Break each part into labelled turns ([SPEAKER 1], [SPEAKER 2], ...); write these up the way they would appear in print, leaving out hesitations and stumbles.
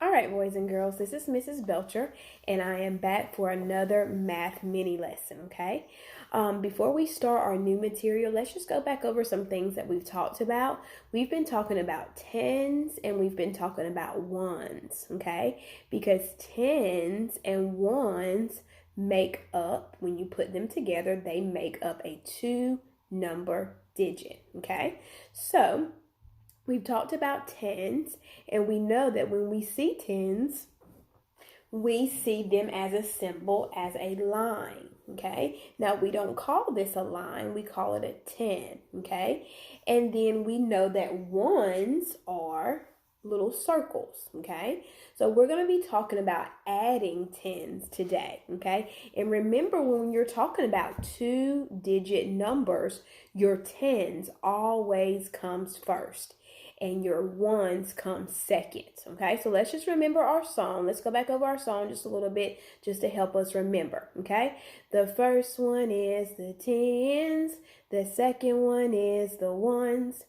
[SPEAKER 1] All right, boys and girls, this is Mrs. Belcher, and I am back for another math mini lesson, okay? Before we start our new material, let's just go back over some things that we've talked about. We've been talking about tens and we've been talking about ones, okay? Because tens and ones make up, when you put them together, they make up a two-number digit, okay? So, we've talked about tens, and we know that when we see tens, we see them as a symbol, as a line, okay? Now, we don't call this a line, we call it a 10, okay? And then we know that ones are little circles, okay? So we're going to be talking about adding tens today, okay? And remember, when you're talking about two-digit numbers, your tens always comes first and your ones come second, okay? So let's just remember our song. Let's go back over our song just a little bit just to help us remember, okay? The first one is the tens. The second one is the ones.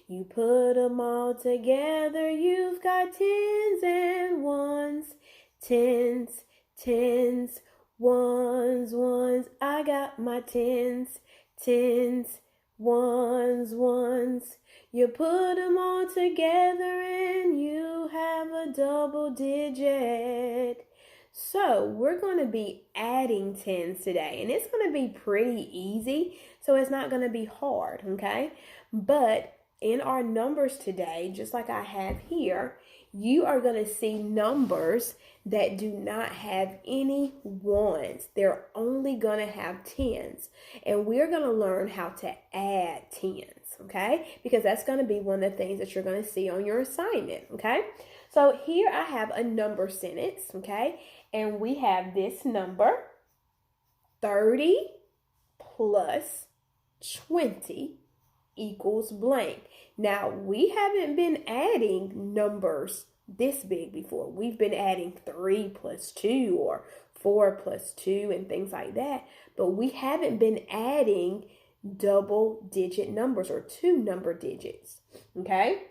[SPEAKER 1] You put them all together, you've got tens and ones. Tens, tens, ones, ones. I got my tens, tens, ones, ones. You put them all together and you have a double digit. So we're going to be adding tens today, and it's going to be pretty easy, so it's not going to be hard, okay? But in our numbers today, just like I have here, you are going to see numbers that do not have any ones. They're only going to have tens. And we're going to learn how to add tens, okay? Because that's going to be one of the things that you're going to see on your assignment, okay? So here I have a number sentence, okay? And we have this number, 30 plus 20 equals blank. Now, we haven't been adding numbers this big before. We've been adding 3 plus 2 or 4 plus 2 and things like that. But we haven't been adding double digit numbers or two number digits. Okay?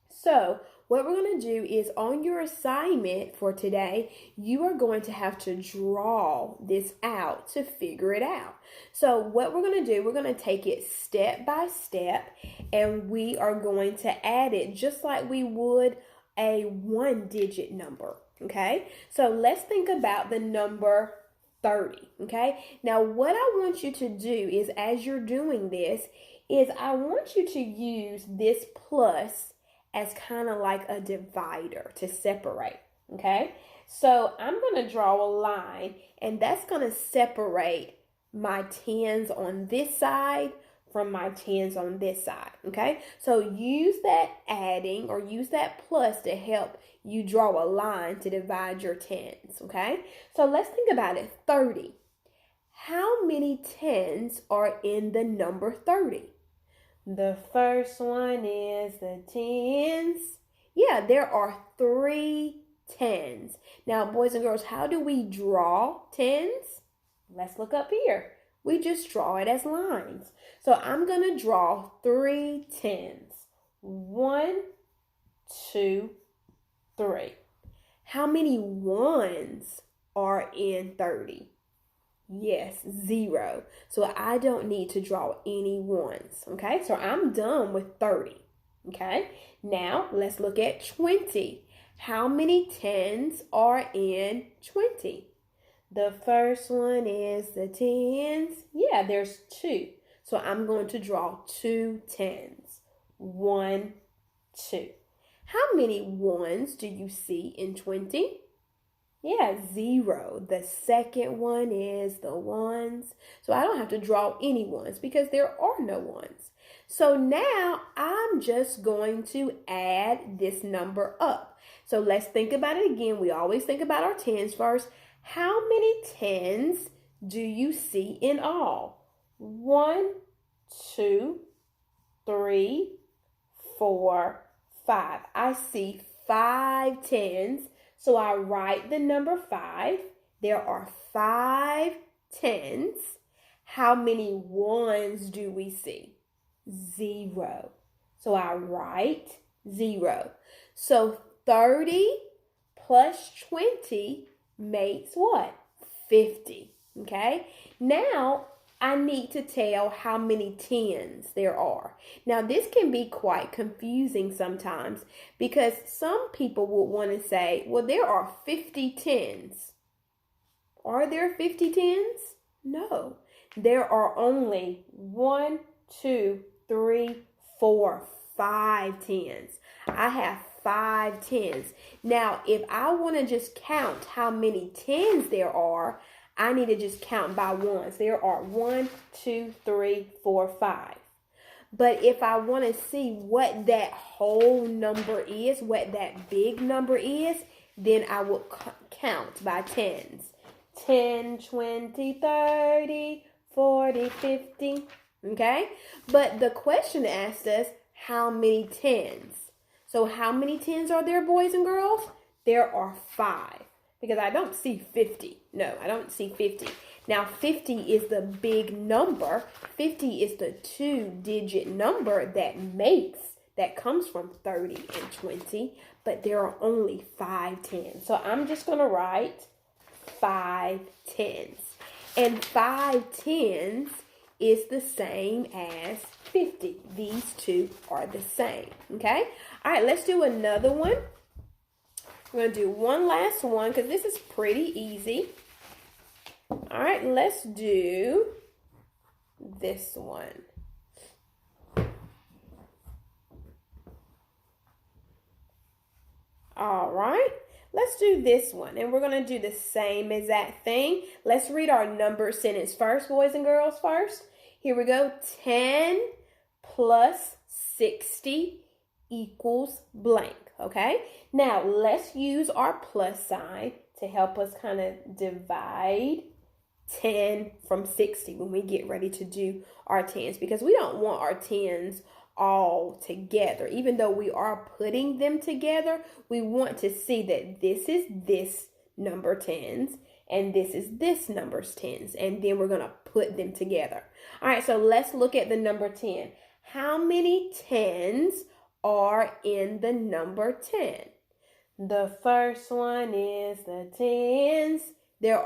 [SPEAKER 1] So, what we're going to do is on your assignment for today, you are going to have to draw this out to figure it out. So what we're going to do, we're going to take it step by step, and we are going to add it just like we would a one-digit number, okay? So let's think about the number 30, okay? Now what I want you to do is, as you're doing this, is I want you to use this plus as kind of like a divider to separate, okay? So I'm going to draw a line, and that's going to separate my tens on this side from my tens on this side, okay? So use that adding or use that plus to help you draw a line to divide your tens, okay? So let's think about it. 30. How many tens are in the number 30? The first one is the tens. Yeah, there are 3 tens. Now, boys and girls, how do we draw tens? Let's look up here. We just draw it as lines. So I'm going to draw 3 tens. 1, 2, 3. How many ones are in 30? Yes, 0. So I don't need to draw any ones, okay? So I'm done with 30, okay? Now, let's look at 20. How many tens are in 20? The first one is the tens. Yeah, there's 2. So I'm going to draw 2 tens. 1, 2. How many ones do you see in 20? Yeah, 0. The second one is the ones. So I don't have to draw any ones because there are no ones. So now I'm just going to add this number up. So let's think about it again. We always think about our tens first. How many tens do you see in all? 1, 2, 3, 4, 5. I see 5 tens. So I write the number 5. There are 5 tens. How many ones do we see? 0. So I write 0. So 30 plus 20 makes what? 50. Okay? Now, I need to tell how many tens there are. Now, this can be quite confusing sometimes because some people will want to say, well, there are 50 tens. Are there 50 tens? No. There are only 1, 2, 3, 4, 5 tens. I have 5 tens. Now, if I want to just count how many tens there are, I need to just count by ones. There are 1, 2, 3, 4, 5. But if I want to see what that whole number is, what that big number is, then I will count by tens. 10, 20, 30, 40, 50. Okay? But the question asked us how many tens. So how many tens are there, boys and girls? There are 5. Because I don't see 50. No, I don't see 50. Now, 50 is the big number. 50 is the 2-digit number that comes from 30 and 20. But there are only 5 tens. So I'm just going to write 5 tens. And 5 tens is the same as 50. These two are the same. Okay? All right, let's do another one. We're going to do one last one because this is pretty easy. All right, let's do this one. All right, let's do this one. And we're going to do the same exact thing. Let's read our number sentence first, boys and girls, first. Here we go. 10 plus 60 equals blank. Okay, now let's use our plus sign to help us kind of divide 10 from 60 when we get ready to do our tens, because we don't want our tens all together. Even though we are putting them together, we want to see that this is this number tens and this is this number's tens, and then we're going to put them together. All right, so let's look at the number 10. How many tens are in the number 10? The first one is the tens. There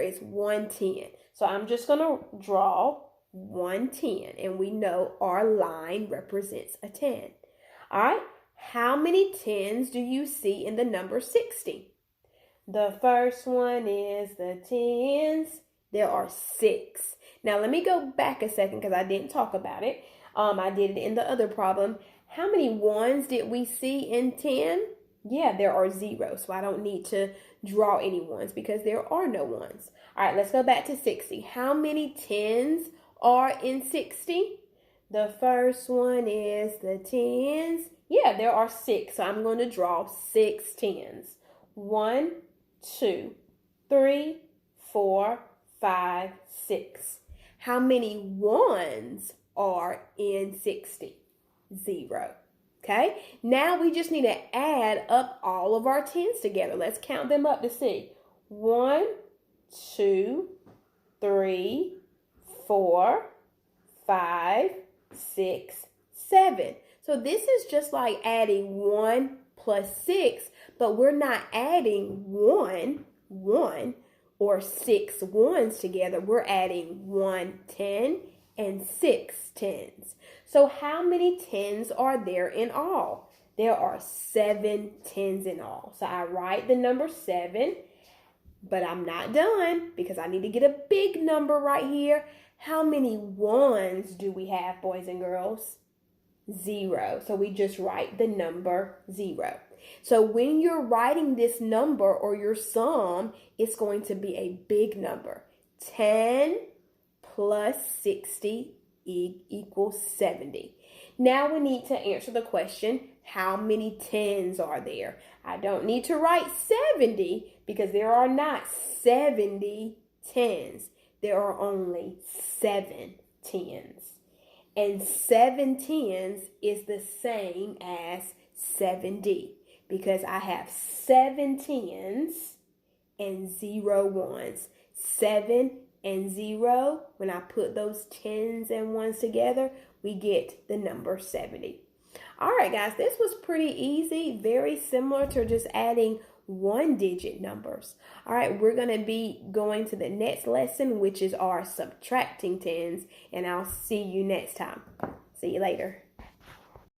[SPEAKER 1] is 1 10. So I'm just going to draw 1 10, and we know our line represents a 10. All right, how many tens do you see in the number 60? The first one is the tens. There are 6. Now let me go back a second because I didn't talk about it. I did it in the other problem. How many ones did we see in 10? Yeah, there are 0. So I don't need to draw any ones because there are no ones. All right, let's go back to 60. How many tens are in 60? The first one is the tens. Yeah, there are 6. So I'm going to draw 6 tens. 1, 2, 3, 4, 5, 6. How many ones are in 60? 0. Okay, now we just need to add up all of our tens together. Let's count them up to see. 1, 2, 3, 4, 5, 6, 7. So this is just like adding 1 plus 6, but we're not adding 1 or 6 ones together. We're adding 1 10 and 6 tens. So how many tens are there in all? There are 7 tens in all. So I write the number 7, but I'm not done because I need to get a big number right here. How many ones do we have, boys and girls? 0. So we just write the number 0. So when you're writing this number or your sum, it's going to be a big number. 10 plus 60 equals 70. Now we need to answer the question, how many tens are there? I don't need to write 70 because there are not 70 tens. There are only 7 tens. And 7 tens is the same as 70 because I have 7 tens and 0 ones. 7 and 0, when I put those tens and ones together, we get the number 70. All right, guys, this was pretty easy, very similar to just adding one digit numbers. All right, we're going to be going to the next lesson, which is our subtracting tens, and I'll see you next time. See you later.